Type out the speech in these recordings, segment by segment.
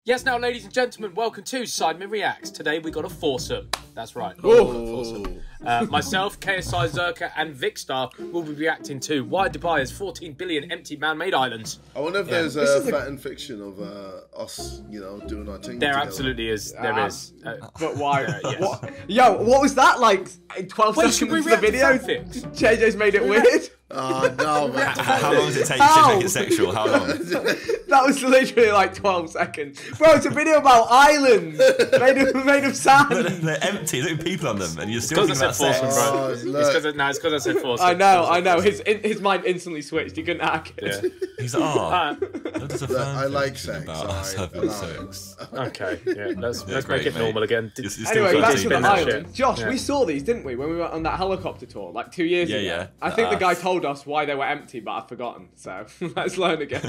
Yes, now, ladies and gentlemen, welcome to Sidemen Reacts. Today we got a foursome. That's right. Foursome. Myself, KSI Zerka, and Vicstar will be reacting to why Dubai has 14 billion empty man-made islands. I wonder if there's a fan fiction of us, you know, doing our thing. There together. Absolutely is. There is. But why? Yes. What? Yo, what was that like? 12 seconds should we into the video? JJ's made it weird. Oh no, man. How long does it take to make it sexual? How long? That was literally like 12 seconds. Bro, it's a video about islands made of sand. They're empty, look at people on them, and you're still Because I thinking said about sex. foursome, bro. It's because I said foursome. I know. His mind instantly switched. He couldn't hack it. Yeah. He's like, oh, I like sex. about us having sex. Okay, yeah, let's great, make it mate. normal again. Anyway, back to the island. Shit. Josh, Yeah. we saw these, didn't we, when we went on that helicopter tour like 2 years ago? Yeah. I think the guy told us why they were empty, but I've forgotten. So let's learn again.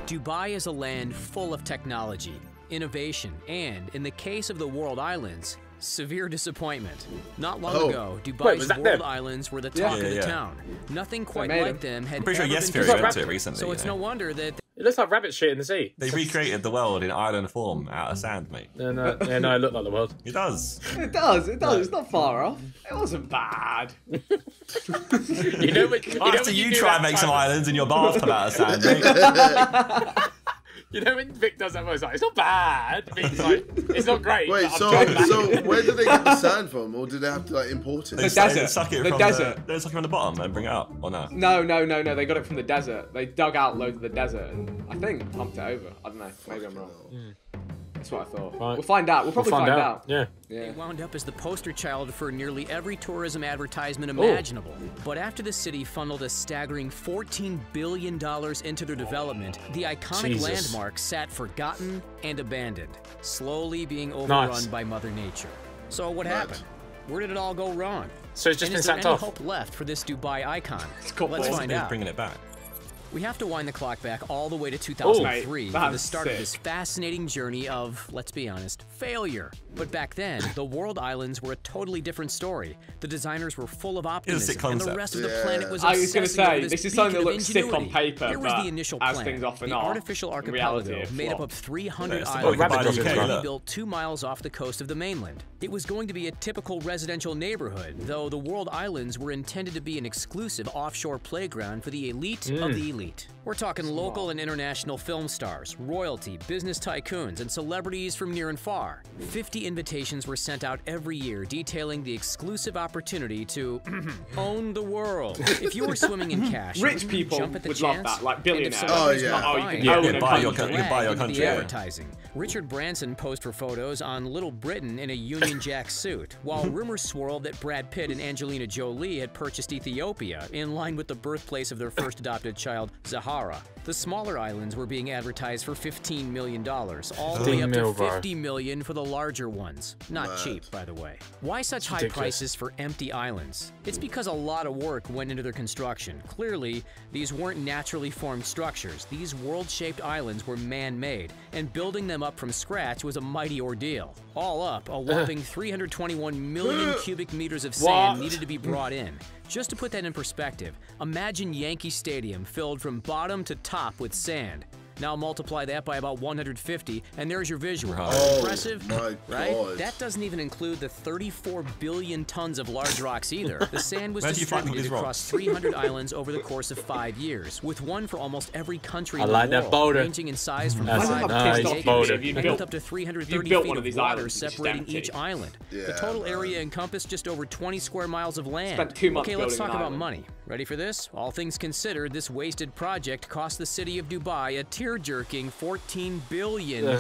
Dubai is a land full of technology, innovation, and, in the case of the World Islands, severe disappointment. Not long ago, Dubai's World Islands were the talk of the town. Nothing quite like them had I'm pretty sure ever Yes been Fury went to it recently. So it's no wonder that It looks like rabbit shit in the sea. They recreated the world in island form out of sand, mate. No, it looked like the world. It does. It does. It's not far off. It wasn't bad. After you try and make some islands in your bathtub out of sand, mate. You know when Vic does that voice, like, it's not bad. Vic's like, it's not great. Wait, so where did they get the sand from, or did they have to like import it? The desert. Suck it The from desert. They suck it from the bottom and bring it up, or no? No. They got it from the desert. They dug out loads of the desert and I think pumped it over. I don't know. Maybe I'm wrong. That's what I thought. Right. We'll find out. We'll probably find out. Yeah. they wound up as the poster child for nearly every tourism advertisement imaginable. But after the city funneled a staggering $14 billion into their development, the iconic landmark sat forgotten and abandoned, slowly being overrun by Mother Nature. So what happened? Where did it all go wrong? So it's just and been is there sacked any off. hope left for this Dubai icon? Let's find out. Bringing it back. We have to wind the clock back all the way to 2003 for the that's start of sick. this fascinating journey of, let's be honest, failure. But back then, the World Islands were a totally different story. The designers were full of optimism, and the rest of the planet was I was going to obsessing over say, this is something that looks sick on paper, Here was but the initial as plan. things often The are, artificial in archipelago reality, made up of 300 It's the islands rabbit doesn't UK, count. look. built 2 miles off the coast of the mainland. It was going to be a typical residential neighborhood, though the World Islands were intended to be an exclusive offshore playground for the elite of the elite. We're talking local and international film stars, royalty, business tycoons, and celebrities from near and far. 50 invitations were sent out every year detailing the exclusive opportunity to own the world. If you were swimming in cash, Rich people jump at the would chance, love that, like and if billionaires. celebrities Oh, yeah. were Oh, you buying, can own a buy your country. you can buy your into country. the Yeah. advertising. Richard Branson posed for photos on Little Britain in a Union Jack suit, while rumors swirled that Brad Pitt and Angelina Jolie had purchased Ethiopia in line with the birthplace of their first adopted child, Zahara. The smaller islands were being advertised for $15 million, all the way up to $50 million for the larger ones. Not cheap, by the way. Why such high prices for empty islands? It's because a lot of work went into their construction. Clearly, these weren't naturally formed structures. These world-shaped islands were man-made, and building them up from scratch was a mighty ordeal. All up, a whopping 321 million cubic meters of sand needed to be brought in. Just to put that in perspective, imagine Yankee Stadium filled from bottom to top with sand. Now multiply that by about 150, and there's your visual. Impressive, right? That doesn't even include the 34 billion tons of large rocks either. The sand was distributed across 300 islands over the course of 5 years, with one for almost every country in the world, ranging in size from 5 acres and with up to 330 feet of water separating each island. The total area encompassed just over 20 square miles of land. Spent 2 months Okay, let's building talk an about island. money. Ready for this? All things considered, this wasted project cost the city of Dubai a tear-jerking $14 billion.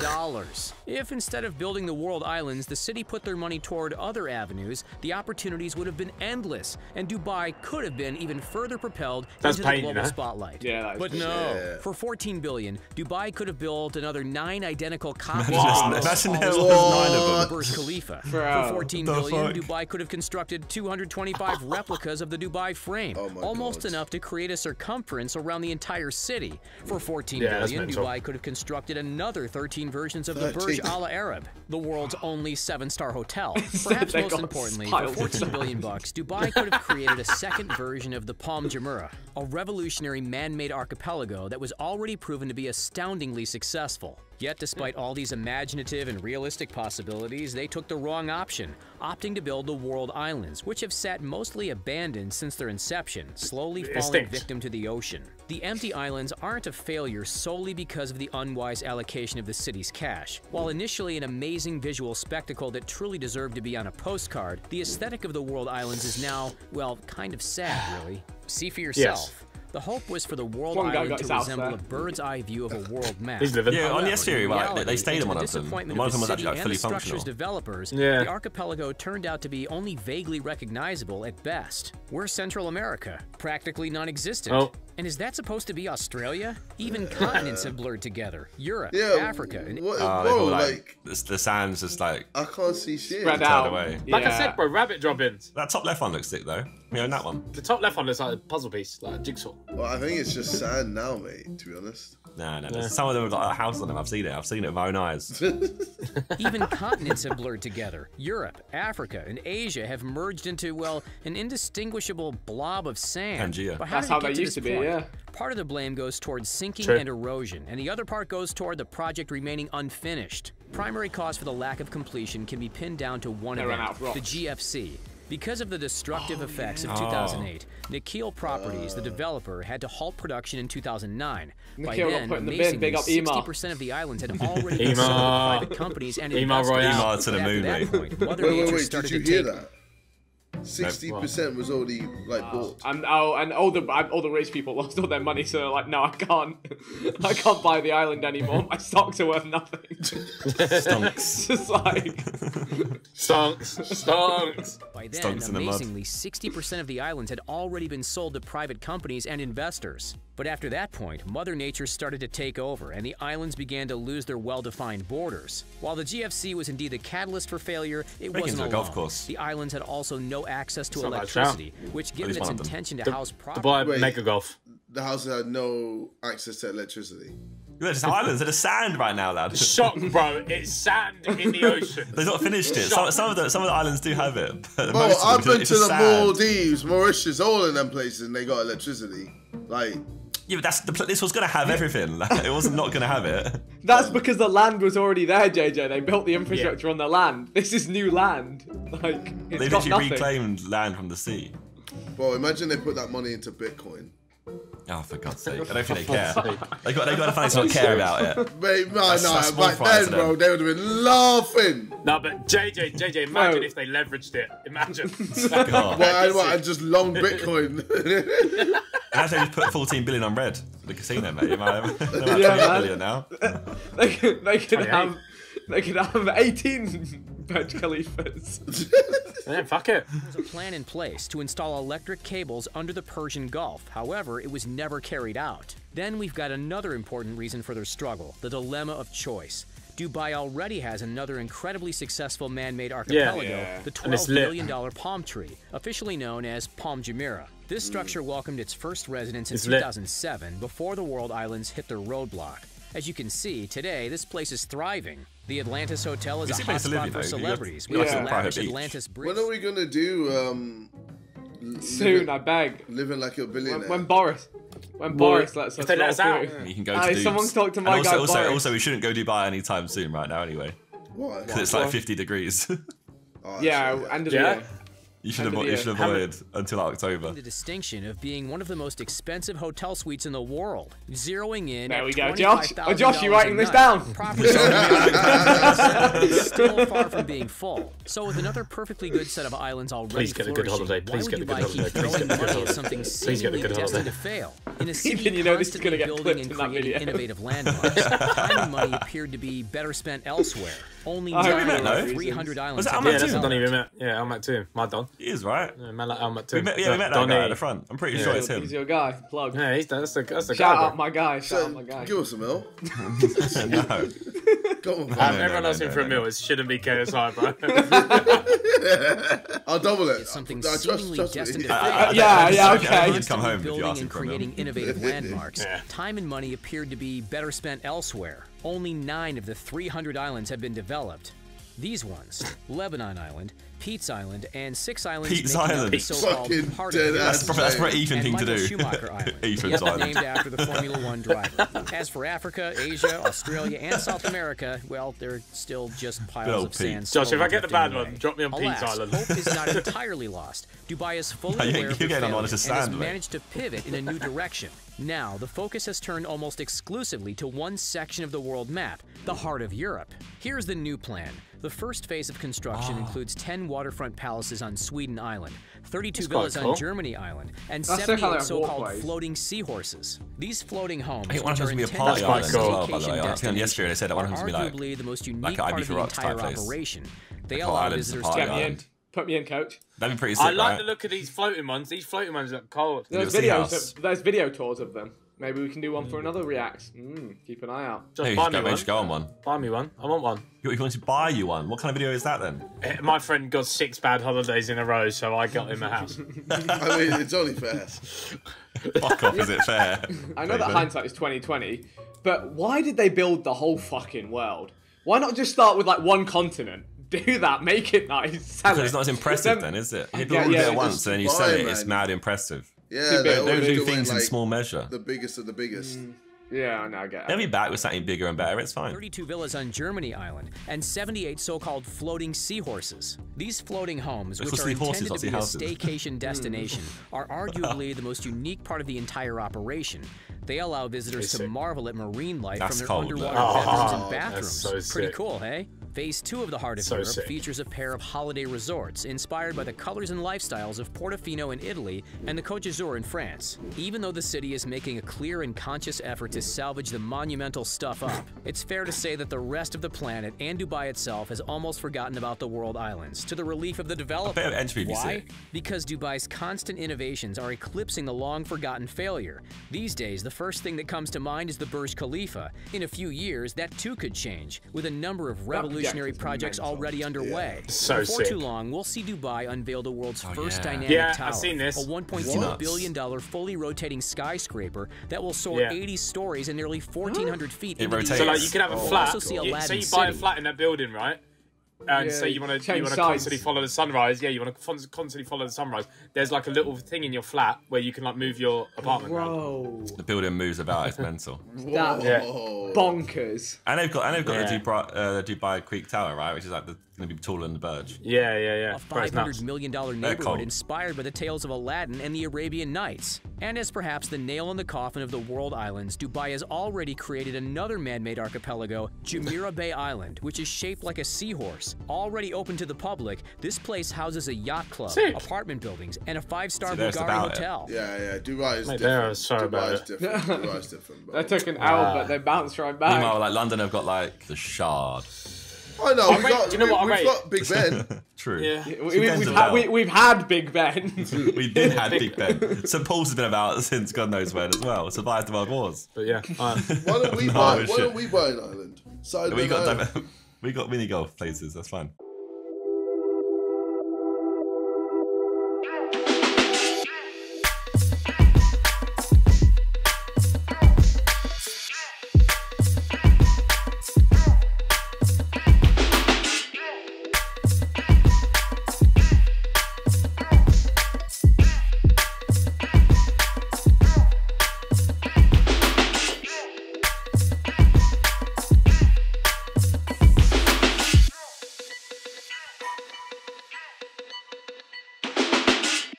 If instead of building the World Islands, the city put their money toward other avenues, the opportunities would have been endless, and Dubai could have been even further propelled into the global spotlight. But no, for $14 billion, Dubai could have built another 9 identical copies Imagine there was 9 of them. Burj Khalifa. For $14 billion, Dubai could have constructed 225 replicas of the Dubai frame, almost enough to create a circumference around the entire city. For 14 billion, Dubai could have constructed another 13 versions of the Burj Al Arab, the world's only 7-star hotel. Perhaps most importantly, for 14 billion bucks, Dubai could have created a second version of the Palm Jumeirah, a revolutionary man-made archipelago that was already proven to be astoundingly successful. Yet, despite all these imaginative and realistic possibilities, they took the wrong option, opting to build the world islands, which have sat mostly abandoned since their inception, slowly falling victim to the ocean. The empty islands aren't a failure solely because of the unwise allocation of the city's cash. While initially an amazing visual spectacle that truly deserved to be on a postcard, the aesthetic of the world islands is now, well, kind of sad, really. See for yourself. The hope was for the world island to resemble a bird's eye view of a world map. Yeah, on the S-Theory, they stayed in one of them. One of them was actually fully functional. Developers, the archipelago turned out to be only vaguely recognizable at best. We're Central America, practically non-existent. And is that supposed to be Australia? Even continents have blurred together. Europe, Africa, and the sand's just like I can't see shit. Spread out. Away. Like I said, bro, rabbit droppings. That top left one looks sick though. We own that one. The top left one looks like a puzzle piece, like a jigsaw. Well, I think it's just sand now, mate. To be honest. No. Some of them have got houses on them. I've seen it. I've seen it with my own eyes. Even continents have blurred together. Europe, Africa, and Asia have merged into, well, an indistinguishable blob of sand. Pangea. But That's how they used to be, yeah. Part of the blame goes towards sinking and erosion, and the other part goes toward the project remaining unfinished. Primary cause for the lack of completion can be pinned down to one event, the GFC. Because of the destructive effects of 2008, Nikhil Properties, the developer, had to halt production in 2009. By then, amazingly, 60% of the islands had already been sold to private companies and investors. To the moon, mate. Wait, did you hear that? 60% was already like bought. And all the rich people lost all their money, so they're like, no, I can't buy the island anymore. My stocks are worth nothing. Stonks. Just like stonks. By then, amazingly, 60% of the islands had already been sold to private companies and investors. But after that point, Mother Nature started to take over, and the islands began to lose their well-defined borders. While the GFC was indeed the catalyst for failure, it wasn't alone. Golf course. The islands had also no access to electricity, which, given its intention to house Dubai Mega Golf. The house had no access to electricity. They're just islands. They're just sand right now, lad. Shock, bro. It's sand in the ocean. They've not finished it. Some of the islands do have it. But Bro, I've been to the Maldives, Mauritius, all of them places, and they got electricity. Like. Yeah, but this was gonna have everything. Like, it wasn't not gonna have it. That's because the land was already there, JJ. They built the infrastructure on the land. This is new land. Like They literally reclaimed land from the sea. Bro, imagine they put that money into Bitcoin. Oh, for God's sake! I don't think they care. They got to find to not care about it. Mate, no. Back then, bro, they would have been laughing. No, but JJ, imagine if they leveraged it. Imagine. And just long Bitcoin. Imagine they just put 14 billion on red for the casino, mate. They're about 20 billion now. They could have 18 Burj Khalifas. Yeah, fuck it. There was a plan in place to install electric cables under the Persian Gulf. However, it was never carried out. Then we've got another important reason for their struggle, the dilemma of choice. Dubai already has another incredibly successful man-made archipelago, the $12 billion palm tree, officially known as Palm Jumeirah. This structure welcomed its first residents in 2007, before the world islands hit their roadblock. As you can see, today, this place is thriving. The Atlantis Hotel is a hotspot for celebrities. We have lavish Atlantis bridge. When are we going to do... Soon, I beg. Living like a billionaire. When Boris lets us if they let us out. You can go to someone's talked to my guy Boris. Also, we shouldn't go Dubai anytime soon right now anyway. Why? Because it's like 50 degrees. End of the year. You should avoid until October. The distinction of being one of the most expensive hotel suites in the world, zeroing in. There we go, Josh. Oh, Josh, you writing this down? Still far from being full. So, with another perfectly good set of islands already flourishing, why would Dubai keep throwing money at something seemingly destined to fail? In a city constantly building and creating innovative landmarks, time and money appeared to be better spent elsewhere. Only 300 islands. Yeah, I'm at too. My done. He is, right? Yeah, man like Helmet We too. met that guy at the front. I'm pretty sure it's him. He's your guy. Plug. Yeah, that's the Shout guy. out my guy. Shout out my guy. Give us a mill. No. Go on, Everyone asking for a meal. It shouldn't be KSI, bro. I'll double it. Something Trust seemingly destined me. to okay. You can come home if you building ask him and for a meal. creating innovative landmarks, Yeah. time and money appeared to be better spent elsewhere. Only 9 of the 300 islands have been developed. These ones, Lebanon Island, Pete's Island, and 6 islands Pete's making up Island. the so-called Fucking heart dead of Europe, ass. That's probably an Ethan and thing to Michael do. Schumacher Island, Ethan's Island. named after the Formula One driver. As for Africa, Asia, Australia, and South America, well, they're still just piles Bill of sand. Pete. Josh, if I get the slowly bad drifting one, drop me on away. Pete's Alas, Island. hope is not entirely lost. Dubai is fully No, you're aware of getting their on failure to and sand, has mate. managed to pivot in a new direction. Now, the focus has turned almost exclusively to one section of the world map, the heart of Europe. Here's the new plan. The first phase of construction includes 10 waterfront palaces on Sweden Island, 32 villas quite cool. on Germany Island, and That's so 78 kind of so-called walkways. floating seahorses. These floating homes, I think one of which them are was going to be a intended party as quite island as cool. well, by the way. I was saying yesterday they said that one of them are was going to be arguably the most unique like an part Ivy of the Rocks type entire place. operation. They Like allow islands to visitors party to Get me in. island. Put me in, coach. That'd be pretty sick, I like right? the look of these floating ones. These floating ones look cold. There's Little videos. seahouse. There's video tours of them. Maybe we can do one for another Reacts. Keep an eye out. Just Hey, buy you me should one. go on one. Buy me one. I want one. You want to buy you one? What kind of video is that then? My friend got 6 bad holidays in a row, so I got him a house. I mean, it's only fair. Fuck off, is it fair? I know that Baby. hindsight is 2020, but why did they build the whole fucking world? Why not just start with like one continent? Do that, make it nice. Sell Because it. it's not as impressive Then- then, is it? You Yeah, do all yeah, it it's once and then you just sell it, buy, it's man. mad impressive. Yeah, Too big. they're Don't always do doing, things in like, small measure. The biggest of the biggest. Yeah, I know, I get They'll it. be back with something bigger and better, it's fine. 32 villas on Germany Island, and 78 so-called floating seahorses. These floating homes, They're which called are seahorses, intended to not be a seahouses. staycation destination, are arguably the most unique part of the entire operation. They allow visitors to sick. marvel at marine life That's from their cold, underwater though. bedrooms and Oh, bathrooms. that's so Pretty sick. cool, hey? Phase 2 of the Heart of So Europe sick. features a pair of holiday resorts inspired by the colors and lifestyles of Portofino in Italy and the Côte d'Azur in France. Even though the city is making a clear and conscious effort to salvage the monumental stuff up, it's fair to say that the rest of the planet and Dubai itself has almost forgotten about the world islands, to the relief of the developer. bit of entry would be Why? sick. Because Dubai's constant innovations are eclipsing the long-forgotten failure. These days, the first thing that comes to mind is the Burj Khalifa. In a few years, that too could change, with a number of revolutionary project is projects mental. already underway. So Before sick. too long, we'll see Dubai unveil the world's first yeah. dynamic Yeah, tower. I've seen this. A $1.2 What? billion fully rotating skyscraper that will soar Yeah. 80 stories and nearly 1,400 feet It into rotates. the So air. like you can have a We'll flat. also see So Aladdin you buy a City. flat in that building, right? And Yeah, so you want to change constantly sides. follow the sunrise. Yeah, you want to constantly follow the sunrise. There's like a little thing in your flat where you can like move your apartment around. Whoa. The building moves about, it's mental. That Yeah. bonkers. And they've got Yeah. the Dubai Creek Tower, right? Which is like going to be taller than the Burj. Yeah. A Bro, it's nuts. $500 million cold. neighborhood inspired by the tales of Aladdin and the Arabian Nights. And as perhaps the nail in the coffin of the world islands, Dubai has already created another man-made archipelago, Jumeirah Bay Island, which is shaped like a seahorse. Already open to the public, this place houses a yacht club, Sick. apartment buildings, and a 5-star See, there's Bulgari about it. hotel. Yeah, Dubai is Mate, they are different. sorry about Dubai is it. different. Dubai is different, bro. They took an L, but they bounced right back. Meanwhile, like London have got like the Shard. I know. do you know what I we've rate? got Big Ben. True. Yeah. We've had Big Ben. We did have Big Ben. St Paul's has been about since God knows when as well. Survived the World Wars. But yeah. Why don't we No, buy? Why shit. don't we buy an island? Side We of an island. got we got mini golf places. That's fine.